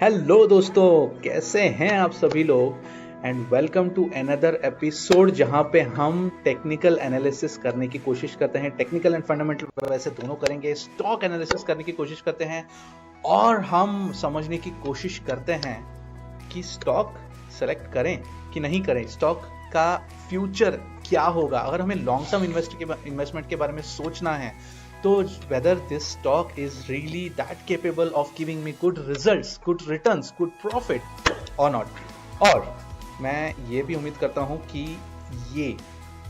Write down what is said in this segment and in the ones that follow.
Hello दोस्तों, कैसे हैं आप सभी लोग। And welcome to another episode जहां पे हम टेक्निकल एनालिसिस करने की कोशिश करते हैं। टेक्निकल एंड फंडामेंटल वैसे दोनों करेंगे। स्टॉक एनालिसिस करने की कोशिश करते हैं और हम समझने की कोशिश करते हैं कि स्टॉक सेलेक्ट करें कि नहीं करें, स्टॉक का फ्यूचर क्या होगा। अगर हमें लॉन्ग टर्म इन्वेस्टमेंट के बारे में सोचना है तो whether this stock is really that capable of giving me good results, good returns, good profit or not। और मैं ये भी उम्मीद करता हूँ कि ये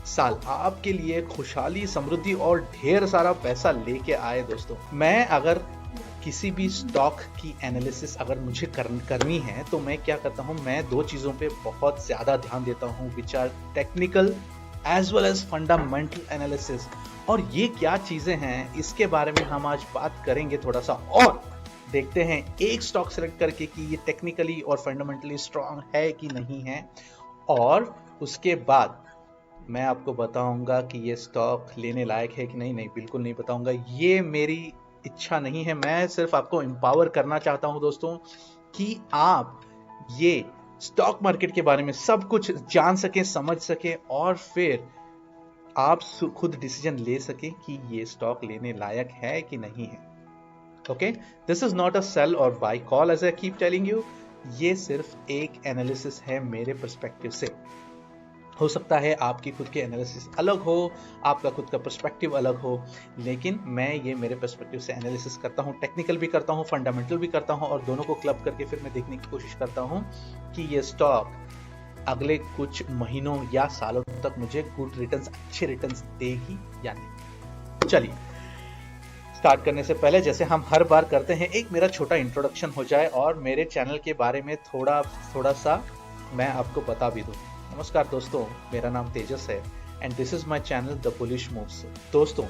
साल आपके लिए खुशहाली, समृद्धि और ढेर सारा पैसा लेके आए। दोस्तों, मैं अगर किसी भी स्टॉक की एनालिसिस अगर मुझे करनी है तो मैं क्या करता हूँ, मैं दो चीज़ों पे बहुत ज़्यादा ध्यान देता हूँ, which are technical as well as fundamental analysis. और ये क्या चीज़ें हैं इसके बारे में हम आज बात करेंगे थोड़ा सा, और देखते हैं एक स्टॉक सेलेक्ट करके कि ये टेक्निकली और फंडामेंटली स्ट्रांग है कि नहीं है। और उसके बाद मैं आपको बताऊंगा कि ये स्टॉक लेने लायक है कि नहीं। नहीं, बिल्कुल नहीं बताऊंगा, ये मेरी इच्छा नहीं है। मैं सिर्फ आपको एम्पावर करना चाहता हूं दोस्तों कि आप ये स्टॉक मार्केट के बारे में सब कुछ जान सके, समझ सके और फिर आप खुद डिसीजन ले सके कि ये स्टॉक लेने लायक है कि नहीं है। Okay, this is not a sell और buy call as I keep telling you. ये सिर्फ एक एनालिसिस है मेरे पर्सपेक्टिव से। हो सकता है आपकी खुद की एनालिसिस अलग हो, आपका खुद का पर्सपेक्टिव अलग हो, लेकिन मैं ये मेरे पर्सपेक्टिव से एनालिसिस करता हूँ। टेक्निकल भी करता हूँ, फंडामेंटल भी करता हूँ, और दोनों को क्लब करके फिर मैं देखने की कोशिश करता हूँ कि ये स्टॉक अगले कुछ महीनों या सालों तक मुझे गुड रिटर्न्स, अच्छे रिटर्न्स देगी या नहीं। चलिए, स्टार्ट करने से पहले जैसे हम हर बार करते हैं, एक मेरा छोटा इंट्रोडक्शन हो जाए और मेरे चैनल के बारे में थोड़ा सा मैं आपको बता भी दूं। नमस्कार दोस्तों, मेरा नाम तेजस है and this is my channel the bullish moves. दोस्तों,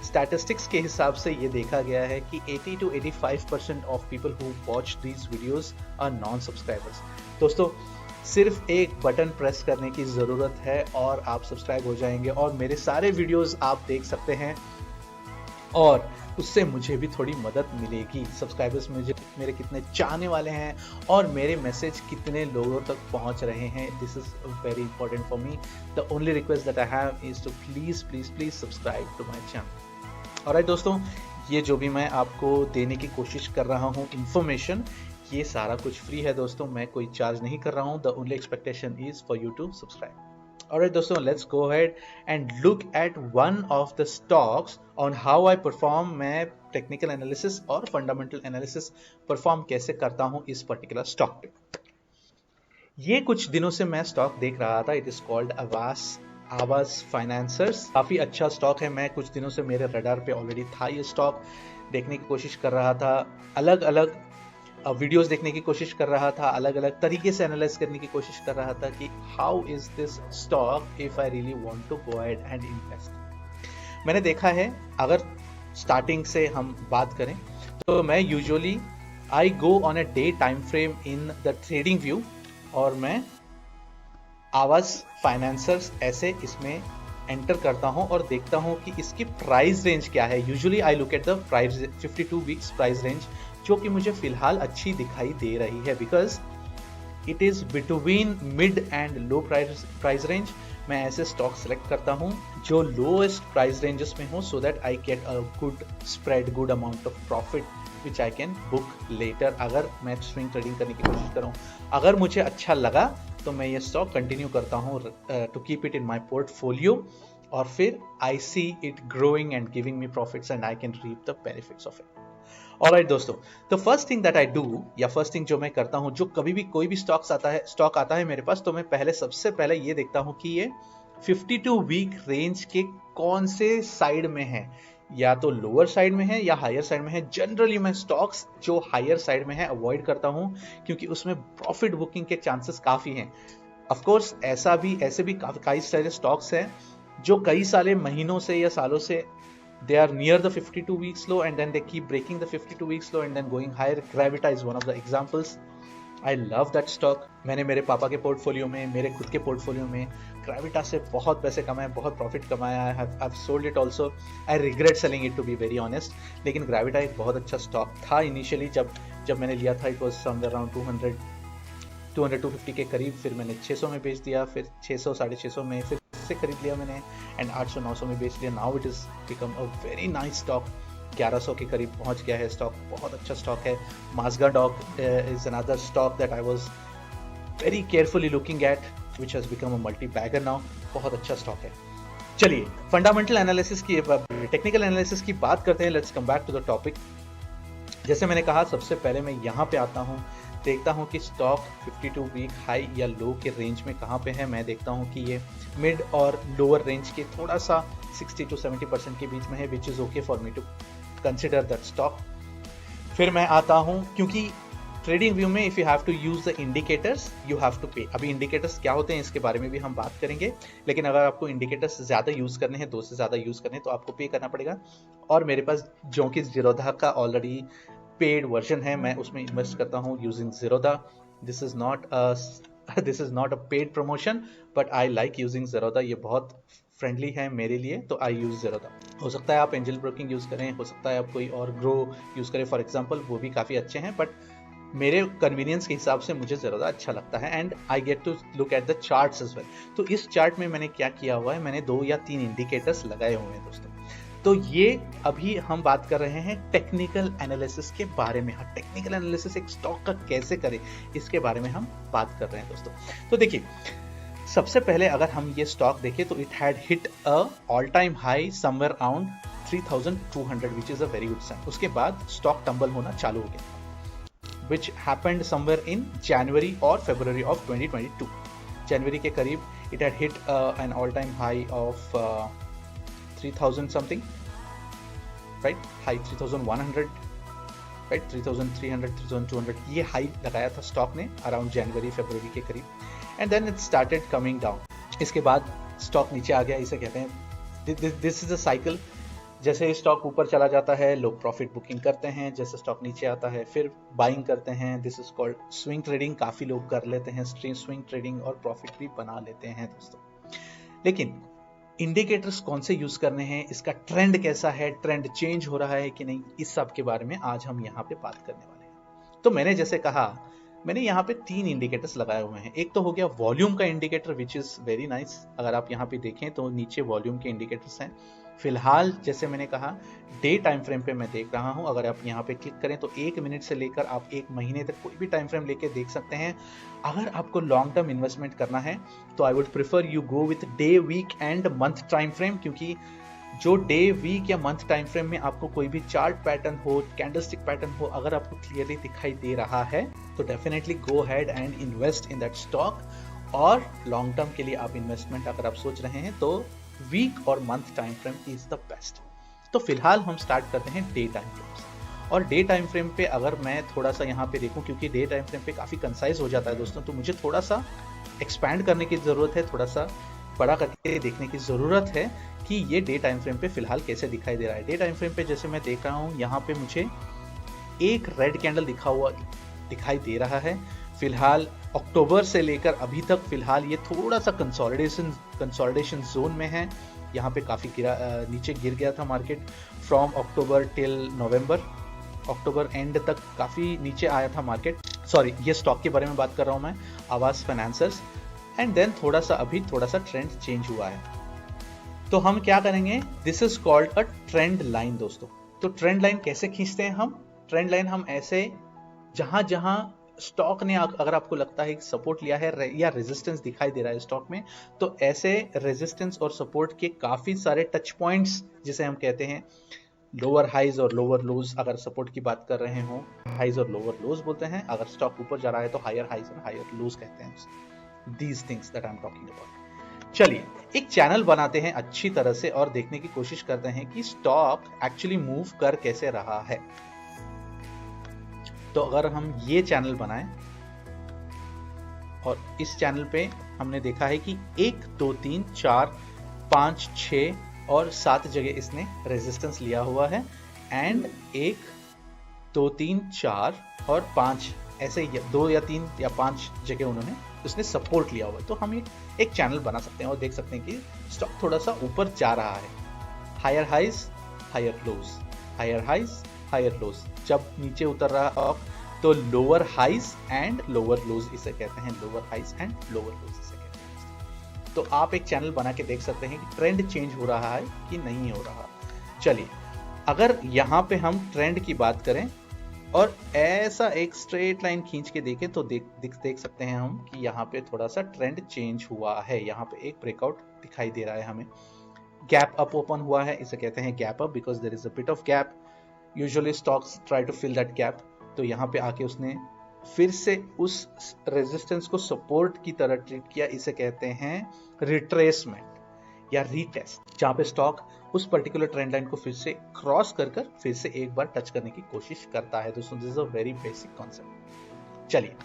स्टैटिस्टिक्स के हिसाब से ये देखा गया है कि 80 to 85% of people who watch these videos are non subscribers. दोस्तों, सिर्फ एक बटन प्रेस करने की ज़रूरत है और आप सब्सक्राइब हो जाएंगे और मेरे सारे वीडियोस आप देख सकते हैं, और उससे मुझे भी थोड़ी मदद मिलेगी। सब्सक्राइबर्स मुझे मेरे कितने चाहने वाले हैं और मेरे मैसेज कितने लोगों तक पहुंच रहे हैं, this is very important for me. The only request that I have is to please please please subscribe to my channel. Alright दोस्तों, ये जो भी मैं आपको देने की कोशिश कर रहा हूँ इंफॉर्मेशन, ये सारा कुछ फ्री है दोस्तों, मैं कोई चार्ज नहीं कर रहा हूँ। The only expectation is for you to subscribe. Alright दोस्तों, let's go ahead and look at one of the stocks on how I perform। मैं टेक्निकल एनालिसिस और फंडामेंटल एनालिसिस परफॉर्म कैसे करता हूं इस पर्टिकुलर स्टॉक पे। ये कुछ दिनों से मैं स्टॉक देख रहा था, इट इज कॉल्ड आवास फाइनेंसर्स। काफी अच्छा स्टॉक है, मैं कुछ दिनों से मेरे रडार पे ऑलरेडी था ये स्टॉक। देखने की कोशिश कर रहा था, अलग अलग वीडियोस देखने की कोशिश कर रहा था, अलग अलग तरीके से एनालाइज करने की कोशिश कर रहा था कि how is this stock if I really want to go ahead and invest. मैंने देखा है, अगर स्टार्टिंग से हम बात करें तो मैं usually I go on a day time frame in the trading view, और मैं आवास फाइनेंसर्स ऐसे इसमें एंटर करता हूं और देखता हूं कि इसकी प्राइस रेंज क्या है। Usually I look at the price 52 weeks price range, जो कि मुझे फिलहाल अच्छी दिखाई दे रही है, because it is between mid and low price range. मैं ऐसे स्टॉक सेलेक्ट करता हूं जो लोएस्ट प्राइस रेंजेस में हो, so that I get a good spread, good amount of profit which I can book later. अगर मैं स्विंग ट्रेडिंग करने की कोशिश करूं, अगर मुझे अच्छा लगा तो मैं ये स्टॉक कंटिन्यू करता हूं to keep it in my portfolio, और फिर I see it growing and giving me profits and I can reap the benefits of it. Alright दोस्तों, तो first thing that I do, या फर्स्ट थिंग जो मैं करता हूं, जो कभी भी कोई भी स्टॉक आता है मेरे पास, तो मैं सबसे पहले ये देखता हूं कि ये 52 वीक रेंज के कौन से साइड में है, या तो लोअर साइड में है या हायर साइड में है। जनरली मैं स्टॉक्स जो हायर साइड में है अवॉइड करता हूं, क्योंकि उसमें प्रॉफिट बुकिंग के चांसेस काफी हैं। ऑफ कोर्स ऐसे भी कई सारे स्टॉक्स हैं जो कई सारे महीनों से या सालों से they are near the 52 weeks low and then they keep breaking the 52 weeks low and then going higher। Gravita is one of the examples। I love that stock. मैंने मेरे पापा के पोर्टफोलियो में, मेरे खुद के पोर्टफोलियो में ग्रेविटास से बहुत पैसे कमाए, बहुत प्रॉफिट कमाया। I have sold it also. I regret selling it to be very honest. लेकिन ग्रेविटा एक बहुत अच्छा स्टॉक था इनिशियली। जब मैंने लिया था इट वॉज समवेयर अराउंड 200-250 के करीब। फिर मैंने 600 में बेच दिया, फिर 600 650 में फिर से खरीद लिया मैंने, एंड 800-900 में बेच लिया। Now it is become a very nice stock. 1100 के करीब पहुंच गया है स्टॉक। बहुत अच्छा स्टॉक है। Mazagon Dock is another stock that I was very carefully looking at, which has become a multibagger now. बहुत अच्छा स्टॉक है। चलिए फंडामेंटल एनालिसिस की, टेक्निकल एनालिसिस की बात करते हैं। Let's come back to the topic. जैसे मैंने कहा, सबसे पहले मैं यहाँ पे आता हूँ, देखता हूँ कि स्टॉक 52 वीक हाई या लो के रेंज में कहाँ पे है। मैं देखता हूँ कि ये मिड और लोअर रेंज के थोड़ा सा 60-70% के बीच में है, which is okay for me to consider that stock. फिर मैं आता हूँ, क्योंकि ट्रेडिंग व्यू में if you have to use the indicators you have to pay. अभी इंडिकेटर्स क्या होते हैं इसके बारे में भी हम बात करेंगे, लेकिन अगर आपको इंडिकेटर्स ज्यादा यूज करने हैं, 2 से ज्यादा यूज करने हैं, तो आपको पे करना पड़ेगा। और मेरे पास जोंकी ज़ीरोधा का ऑलरेडी पेड वर्जन है, मैं उसमें इन्वेस्ट करता हूँ using Zerodha. This is not a paid promotion, but I like using Zerodha. ये बहुत फ्रेंडली है मेरे लिए, तो आई यूज ज़ीरोधा। हो सकता है आप एंजल ब्रोकिंग यूज करें, हो सकता है आप कोई और ग्रो यूज करें फॉर एग्जांपल, वो भी काफी अच्छे हैं, बट मेरे कन्वीनियंस के हिसाब से मुझे ज़्यादा अच्छा लगता है। And I get to look at the charts as well. तो इस चार्ट में मैंने क्या किया हुआ है, मैंने 2 या 3 इंडिकेटर्स लगाए हुए हैं दोस्तों। तो ये अभी हम बात कर रहे हैं टेक्निकल एनालिसिस के बारे में। हाँ, टेक्निकल एनालिसिस एक स्टॉक का कैसे करें, इसके बारे में हम बात कर रहे हैं दोस्तों। तो देखिए, सबसे पहले अगर हम ये स्टॉक देखें तो it had hit a all time high somewhere around 3200, which is a very good sign. उसके बाद स्टॉक टंबल होना चालू हो गया, which happened somewhere in January or February of 2022. जनवरी के करीब it had hit an all-time high of 3000 something, right? High 3100, right? 3300, 3200 ये high लगाया था स्टॉक ने अराउंड जनवरी फरवरी के करीब, and then it started coming down. इसके बाद स्टॉक नीचे आ गया। इसे कहते हैं this is a cycle. जैसे स्टॉक ऊपर चला जाता है, लोग प्रॉफिट बुकिंग करते हैं। जैसे स्टॉक नीचे आता है, फिर बाइंग करते हैं। This is called swing trading. काफी लोग कर लेते हैं स्विंग ट्रेडिंग और प्रॉफिट भी बना लेते हैं दोस्तों। लेकिन इंडिकेटर्स कौन से यूज करने हैं, इसका ट्रेंड कैसा है, ट्रेंड चेंज हो रहा है कि नहीं, इस सब के बारे में आज हम यहाँ पे बात करने वाले हैं। तो मैंने जैसे कहा, मैंने यहाँ पे 3 इंडिकेटर्स लगाए हुए हैं। एक तो हो गया वॉल्यूम का indicator, which is very nice. अगर आप यहाँ पे देखें तो नीचे वॉल्यूम के इंडिकेटर्स हैं। फिलहाल जैसे मैंने कहा, डे टाइम फ्रेम पे मैं देख रहा हूं। अगर आप यहाँ पे क्लिक करें तो 1 मिनट से लेकर आप 1 महीने तक कोई भी टाइम फ्रेम लेके देख सकते हैं। अगर आपको लॉन्ग टर्म इन्वेस्टमेंट करना है तो I would prefer you go with day, week and month time frame, क्योंकि जो डे, वीक या मंथ टाइम फ्रेम में आपको कोई भी चार्ट पैटर्न हो, कैंडलस्टिक पैटर्न हो, अगर आपको क्लियरली दिखाई दे रहा है तो definitely go ahead and invest in that stock. और लॉन्ग टर्म के लिए आप इन्वेस्टमेंट अगर आप सोच रहे हैं तो वीक और month time frame is the best. तो फिलहाल हम स्टार्ट करते हैं डे टाइम फ्रेम से। और डे टाइम फ्रेम पे अगर मैं थोड़ा सा यहाँ पे देखूं, क्योंकि डे टाइम फ्रेम पे काफी कंसाइज हो जाता है दोस्तों, तो मुझे थोड़ा सा एक्सपैंड करने की जरूरत है, थोड़ा सा बड़ा करके देखने की जरूरत है कि ये डे टाइम फ्रेम पे फिलहाल कैसे दिखाई दे रहा है। डे टाइम फ्रेम पे जैसे मैं देख रहा हूँ, यहाँ पे मुझे एक रेड कैंडल दिखाई दे रहा है। फिलहाल अक्टूबर से लेकर अभी तक फिलहाल ये थोड़ा सा कंसोलिडेशन जोन में है। यहाँ पे काफी नीचे गिर गया था market from October till November. October and तक काफी नीचे आया था मार्केट। सॉरी, ये स्टॉक के बारे में बात कर रहा हूँ मैं, आवास फाइनेंसर्स। एंड देन थोड़ा सा ट्रेंड चेंज हुआ है। तो हम क्या करेंगे, this is called a trend line दोस्तों। तो ट्रेंड लाइन कैसे खींचते हैं हम? ट्रेंड लाइन हम ऐसे, जहां स्टॉक ने अगर आपको लगता है सपोर्ट लिया है या रेजिस्टेंस दिखाई दे रहा है स्टॉक में, तो ऐसे रेजिस्टेंस और सपोर्ट के काफी सारे टच पॉइंट्स, जिसे हम कहते हैं लोअर हाइज और लोअर लोज। अगर सपोर्ट की बात कर रहे हो, हाइज और लोअर लोज बोलते हैं। अगर स्टॉक ऊपर जा रहा है तो हायर हाइज और हायर लोज कहते हैं। These things that I am talking about. चलिए एक चैनल बनाते हैं अच्छी तरह से और देखने की कोशिश करते हैं कि स्टॉक एक्चुअली मूव कर कैसे रहा है। तो अगर हम ये चैनल बनाएं और इस चैनल पे हमने देखा है कि 1 2 3 4 5 6 और 7 जगह इसने रेजिस्टेंस लिया हुआ है, एंड 1 2 3 4 और 5 ऐसे 2 या 3 या 5 जगह उन्होंने उसने सपोर्ट लिया हुआ है, तो हम एक चैनल बना सकते हैं और देख सकते हैं कि स्टॉक थोड़ा सा ऊपर जा रहा है। Higher highs higher lows, higher highs higher lows, जब नीचे उतर रहा स्टॉक तो lower highs and lower lows इसे कहते हैं, lower highs and lower lows इसे कहते हैं। तो आप एक चैनल बना के देख सकते हैं कि ट्रेंड चेंज हो रहा है कि नहीं हो रहा। चलिए, अगर यहाँ पे हम ट्रेंड की बात करें और ऐसा एक स्ट्रेट लाइन खींच के देखें तो देख सकते हैं हम कि यहाँ पे थोड़ा सा ट्रेंड चेंज हुआ है। यहाँ पे एक ब्रेकआउट दिखाई दे रहा है हमें, गैप अप ओपन हुआ है, इसे कहते हैं gap up because there is a bit of gap. Usually stocks try to fill that gap. तो यहाँ पे आके उसने फिर से उस रेजिस्टेंस को सपोर्ट की तरह ट्रीट किया, इसे कहते हैं रिट्रेसमेंट या रीटेस्ट, जहाँ पे स्टॉक उस पर्टिकुलर ट्रेंड लाइन को फिर से क्रॉस कर फिर से एक बार टच करने की कोशिश करता है। दोस्तों, this is a very basic concept. चलिए,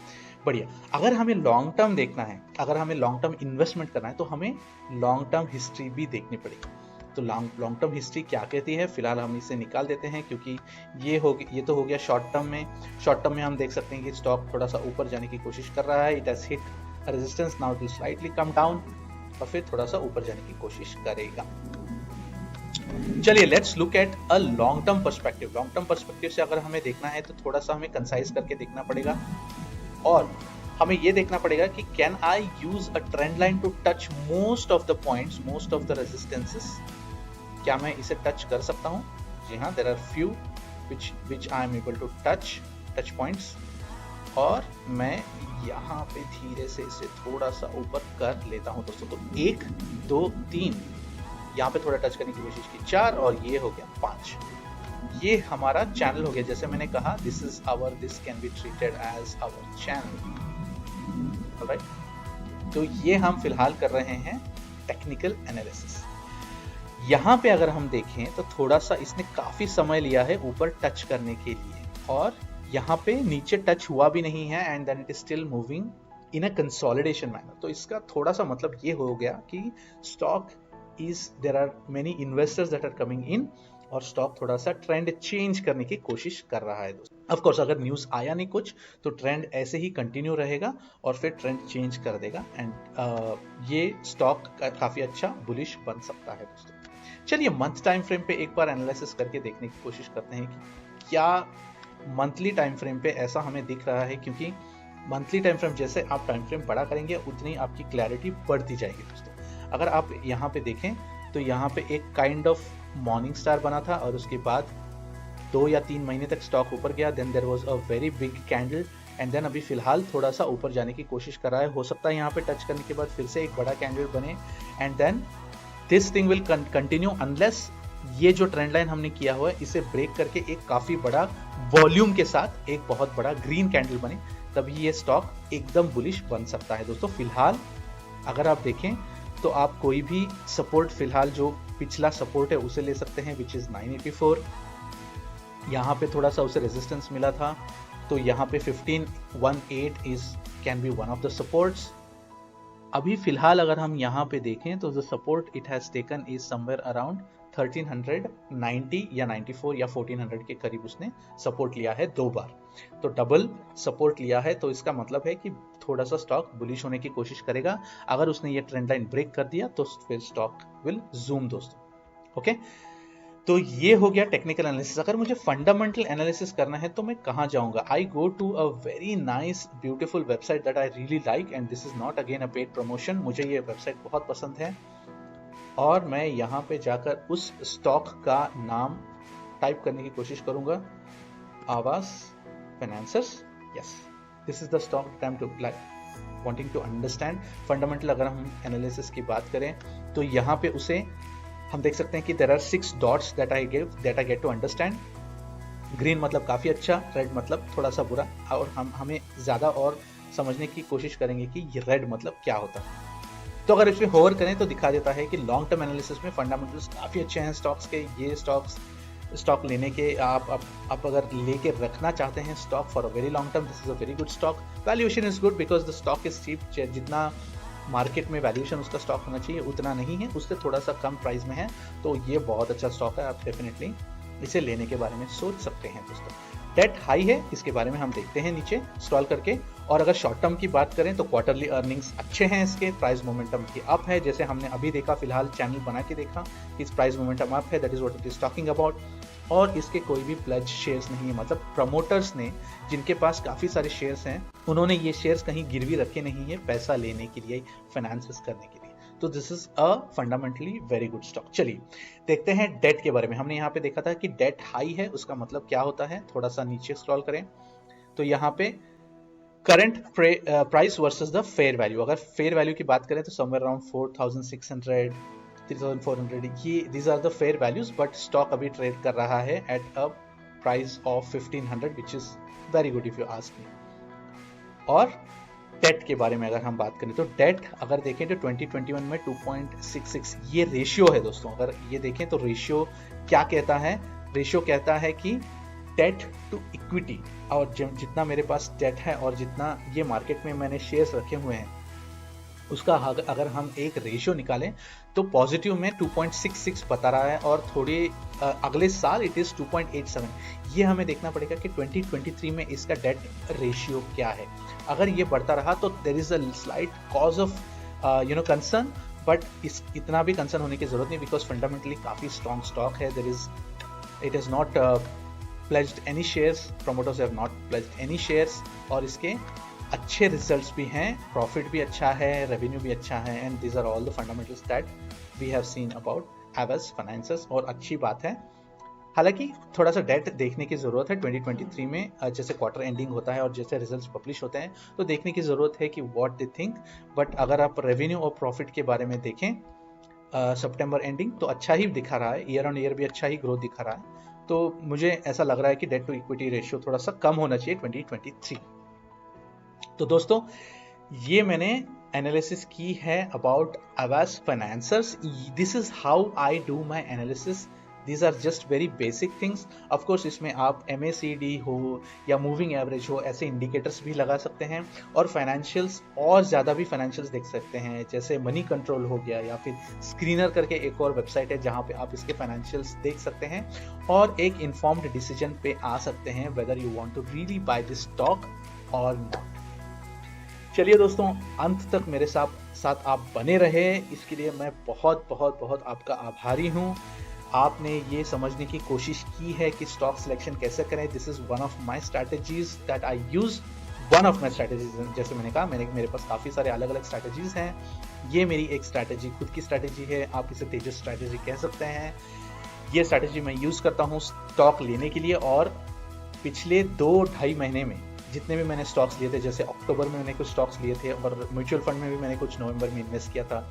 बढ़िया। अगर हमें लॉन्ग टर्म देखना है, अगर हमें लॉन्ग टर्म इन्वेस्टमेंट करना है, तो हमें लॉन्ग टर्म हिस्ट्री भी देखनी पड़ेगी। तो लॉन्ग टर्म हिस्ट्री क्या कहती है, फिलहाल हम इसे निकाल देते हैं क्योंकि ये तो हो गया शॉर्ट टर्म में। शॉर्ट टर्म में हम देख सकते हैं कि स्टॉक थोड़ा सा ऊपर जाने की कोशिश कर रहा है। It has hit resistance, now it will slightly come down और फिर थोड़ा सा ऊपर जाने की कोशिश करेगा। चलिए, let's look at a long term perspective. Long term perspective से अगर हमें देखना है तो थोड़ा सा हमें कंसाइज करके देखना पड़ेगा और हमें ये देखना पड़ेगा कि can I use a trend line to touch most of the points, most of the resistances. क्या मैं इसे टच कर सकता हूँ? जी हाँ, there are few which I am able to touch points और मैं यहाँ पे धीरे से इसे थोड़ा सा ऊपर कर लेता हूँ दोस्तों। तो 1 2 3 यहाँ पे थोड़ा टच करने की कोशिश की, 4 और ये हो गया 5। ये हमारा चैनल हो गया। जैसे मैंने कहा, this can be treated as our channel. Alright, तो ये हम फिलहाल कर रहे हैं टेक्निकल एनालिसिस। यहाँ पे अगर हम देखें तो थोड़ा सा इसने काफी समय लिया है ऊपर टच करने के लिए और यहाँ पे नीचे टच हुआ भी नहीं है and then it is still moving in a consolidation manner. तो इसका थोड़ा सा मतलब ये हो गया कि stock there are many investors that are coming in और स्टॉक थोड़ा सा ट्रेंड चेंज करने की कोशिश कर रहा है दोस्तों। ऑफ कोर्स, अगर न्यूज आया नहीं कुछ तो ट्रेंड ऐसे ही कंटिन्यू रहेगा और फिर ट्रेंड चेंज कर देगा एंड ये स्टॉक काफी अच्छा बुलिश बन सकता है दोस्तों। चलिए, मंथ टाइम फ्रेम पे एक बार एनालिसिस करके देखने की कोशिश करते हैं कि क्या मंथली टाइम फ्रेम पे ऐसा हमें दिख रहा है, क्योंकि मंथली टाइम फ्रेम जैसे आप टाइम फ्रेम बड़ा करेंगे उतनी आपकी क्लैरिटी बढ़ती जाएगी दोस्तों। अगर आप यहाँ पे देखें तो यहाँ पे एक काइंड ऑफ मॉर्निंग स्टार बना था और उसके बाद 2 या 3 महीने तक स्टॉक ऊपर गया, then there was a very big candle and then अभी फिलहाल थोड़ा सा ऊपर जाने की कोशिश कर रहा है। हो सकता है यहाँ पे टच करने के बाद फिर से एक बड़ा कैंडल बने and then this thing will continue unless ये जो ट्रेंड लाइन हमने किया हुआ है इसे ब्रेक करके एक काफी बड़ा वॉल्यूम के साथ एक बहुत बड़ा ग्रीन कैंडल बने, तभी ये स्टॉक एकदम बुलिश बन सकता है दोस्तों। फिलहाल अगर आप देखें तो आप कोई भी सपोर्ट, फिलहाल जो पिछला सपोर्ट है उसे ले सकते हैं विच इज 984। यहाँ पे थोड़ा सा उसे रेजिस्टेंस मिला था तो यहाँ पे 1518 is can be one of the supports. अभी फिलहाल अगर हम यहाँ पे देखें तो the support it has taken is somewhere around 1390 या 94 या 1400 के करीब उसने सपोर्ट लिया है 2 बार, तो डबल सपोर्ट लिया है। तो इसका मतलब है कि थोड़ा सा स्टॉक बुलिश होने की कोशिश करेगा। अगर उसने ये ट्रेंड लाइन ब्रेक कर दिया तो फिर स्टॉक विल जूम दोस्तों। ओके, तो ये हो गया टेक्निकल एनालिसिस। अगर मुझे फंडामेंटल एनालिसिस करना है तो मैं कहाँ जाऊंगा? I go to a very nice beautiful website that I really like and this is not again a paid promotion. मुझे ये वेबसाइट बहुत पसंद है और मैं यहाँ पे जाकर उस स्टॉक का नाम टाइप करने की कोशिश करूंगा, Aavas Financiers. Yes, this is the stock time to wanting to understand fundamental. अगर हम एनालिसिस की बात करें तो यहाँ पे उसे हम देख सकते हैं कि there are 6 dots that I get to understand. Green मतलब काफी अच्छा, रेड मतलब थोड़ा सा बुरा, और हमें ज्यादा और समझने की कोशिश करेंगे कि ये रेड मतलब क्या होता है। तो अगर इसमें होवर करें तो दिखा देता है कि लॉन्ग टर्म एनालिसिस में फंडामेंटल्स काफी अच्छे हैं स्टॉक्स के। ये स्टॉक लेने के आप अगर लेके रखना चाहते हैं stock for a very long term, this is a very good stock. Valuation is good because the stock is cheap. जितना मार्केट में वैल्यूएशन उसका स्टॉक होना चाहिए उतना नहीं है, उससे थोड़ा सा कम प्राइस में है, तो ये बहुत अच्छा स्टॉक है। आप डेफिनेटली इसे लेने के बारे में सोच सकते हैं दोस्तों। डेट हाई है, इसके बारे में हम देखते हैं नीचे स्क्रॉल करके। और अगर शॉर्ट टर्म की बात करें तो क्वार्टरली अर्निंग्स अच्छे हैं इसके, प्राइस मोमेंटम की अप है, जैसे हमने अभी देखा, फिलहाल चैनल बना के देखा कि इस प्राइस मोमेंटम अप है, that is what it is talking about. और इसके कोई भी प्लेज शेयर्स नहीं है, मतलब प्रमोटर्स ने जिनके पास काफ़ी सारे शेयर्स हैं उन्होंने ये शेयर्स कहीं गिरवी रखे नहीं है पैसा लेने के लिए, फाइनेंस करने के लिए। तो this is a fundamentally very good stock. चलिए देखते हैं डेट के बारे में। हमने यहाँ पे देखा था कि डेट हाई है, उसका मतलब क्या होता है, थोड़ा सा नीचे स्क्रॉल करें तो यहाँ पे current price versus the fair value, अगर फेयर वैल्यू की बात करें तो समवेयर अराउंड 4600 3400, ये these are the fair values, but stock अभी ट्रेड कर रहा है at a price of 1500 which is very good if you ask me. और डेट के बारे में अगर हम बात करें तो डेट अगर देखें तो 2021 में 2.66 ये रेशियो है दोस्तों। अगर ये देखें तो रेशियो क्या कहता है, रेशियो कहता है कि डेट टू इक्विटी, और जितना मेरे पास डेट है और जितना ये मार्केट में मैंने शेयर्स रखे हुए हैं उसका अगर हम एक रेशियो निकालें तो पॉजिटिव में 2.66 बता रहा है, और थोड़े अगले साल इट इज 2.87। ये हमें देखना पड़ेगा कि 2023 में इसका डेट रेशियो क्या है। अगर ये बढ़ता रहा तो there is a slight cause of concern, but इतना भी कंसर्न होने की जरूरत नहीं, बिकॉज फंडामेंटली काफी स्ट्रॉन्ग स्टॉक है। It is not pledged any shares, promoters have not pledged any shares, और इसके अच्छे रिजल्ट्स भी हैं, प्रॉफिट भी अच्छा है, रेवेन्यू भी अच्छा है, and these are all the fundamentals that we have seen about Aavas Financiers, और अच्छी बात है। हालांकि थोड़ा सा डेट देखने की जरूरत है 2023 में, जैसे क्वार्टर एंडिंग होता है और जैसे रिजल्ट्स पब्लिश होते हैं तो देखने की जरूरत है कि व्हाट दे थिंक। बट अगर आप रेवेन्यू और प्रॉफिट के बारे में देखें सितंबर एंडिंग तो अच्छा ही दिखा रहा है, ईयर ऑन ईयर भी अच्छा ही ग्रोथ दिखा रहा है। तो मुझे ऐसा लग रहा है कि डेट टू इक्विटी रेशियो थोड़ा सा कम होना चाहिए 2023। तो दोस्तों ये मैंने एनालिसिस की है about Aavas Financiers. This is how I do my analysis, these are just very basic things. Of course इसमें आप MACD हो या मूविंग एवरेज हो, ऐसे इंडिकेटर्स भी लगा सकते हैं, और फाइनेंशियल्स और ज़्यादा भी फाइनेंशियल्स देख सकते हैं, जैसे मनी कंट्रोल हो गया, या फिर स्क्रीनर करके एक और वेबसाइट है जहाँ पे आप इसके फाइनेंशियल्स देख सकते हैं और एक इन्फॉर्म्ड डिसीजन पे आ सकते हैं whether you want to really buy this stock और नॉट। चलिए दोस्तों, अंत तक मेरे साथ आप बने रहे, इसके लिए मैं बहुत बहुत बहुत आपका आभारी हूँ। आपने ये समझने की कोशिश की है कि स्टॉक सिलेक्शन कैसे करें। This is one of my strategies that I use, one of my strategies. जैसे मैंने कहा, मेरे पास काफ़ी सारे अलग अलग स्ट्रैटेजीज हैं, ये मेरी एक स्ट्रैटेजी, खुद की स्ट्रैटेजी है, आप इसे तेजस स्ट्रैटेजी कह सकते हैं। ये स्ट्रैटेजी मैं यूज़ करता हूँ स्टॉक लेने के लिए, और पिछले 2-2.5 महीने में जितने भी मैंने स्टॉक्स लिए थे, जैसे अक्टूबर में मैंने कुछ स्टॉक्स लिए थे, और म्यूचुअल फंड में भी मैंने कुछ नवंबर में इन्वेस्ट किया था।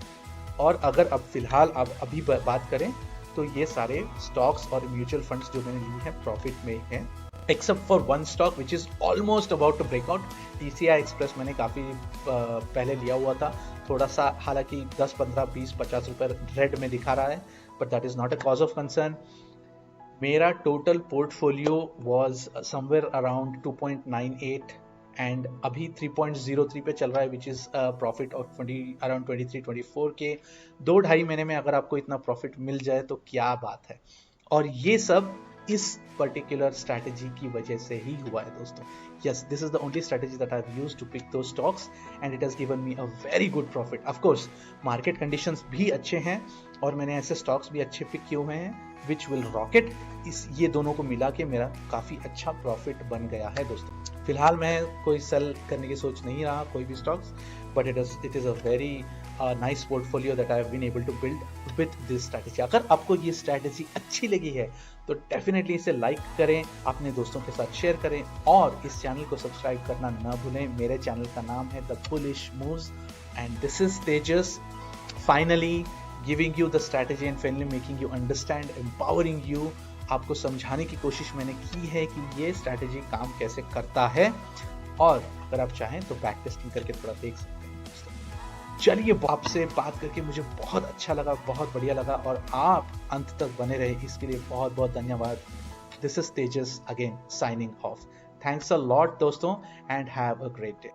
और अगर अब फिलहाल आप अभी बात करें तो ये सारे स्टॉक्स और म्यूचुअल फंड्स जो मैंने लिए हैं प्रॉफिट में हैं, except for one stock which is almost about to breakout. TCI express मैंने काफ़ी पहले लिया हुआ था, थोड़ा सा हालांकि 10, 15, 20, 50 रुपये रेड में दिखा रहा है, but that is not a cause of concern. मेरा total portfolio was somewhere around 2.98 and अभी 3.03 पे चल रहा है, which is profit of around 23-24 के। 2-2.5 महीने में अगर आपको इतना प्रॉफिट मिल जाए तो क्या बात है। और ये सब इस पर्टिकुलर स्ट्रैटेजी की वजह से ही हुआ है दोस्तों। Yes, this is the only strategy that I have used to pick those stocks and it has given me a very good profit. Of course market conditions भी अच्छे हैं और मैंने ऐसे स्टॉक्स भी अच्छे पिक किए हुए हैं विच विल रॉकेट। ये दोनों को मिला के मेरा काफ़ी अच्छा प्रॉफिट बन गया है दोस्तों। फिलहाल मैं कोई सेल करने की सोच नहीं रहा कोई भी stocks, but it is a very nice portfolio that I have been able to build with this strategy. अगर आपको ये स्ट्रैटेजी अच्छी लगी है तो डेफिनेटली इसे लाइक करें, अपने दोस्तों के साथ शेयर करें, और इस चैनल को सब्सक्राइब करना ना भूलें। मेरे चैनल का नाम है the bullish moves and this is Tejas, finally giving you the strategy and finally making you understand, empowering you. आपको समझाने की कोशिश मैंने की है कि ये स्ट्रैटेजी काम कैसे करता है, और अगर आप चाहें तो बैक टेस्टिंग करके थोड़ा देख सकते हैं। चलिए, आपसे बात करके मुझे बहुत अच्छा लगा, बहुत बढ़िया लगा, और आप अंत तक बने रहे इसके लिए बहुत बहुत धन्यवाद। This is Tejas again signing off. Thanks a lot दोस्तों and have a great day.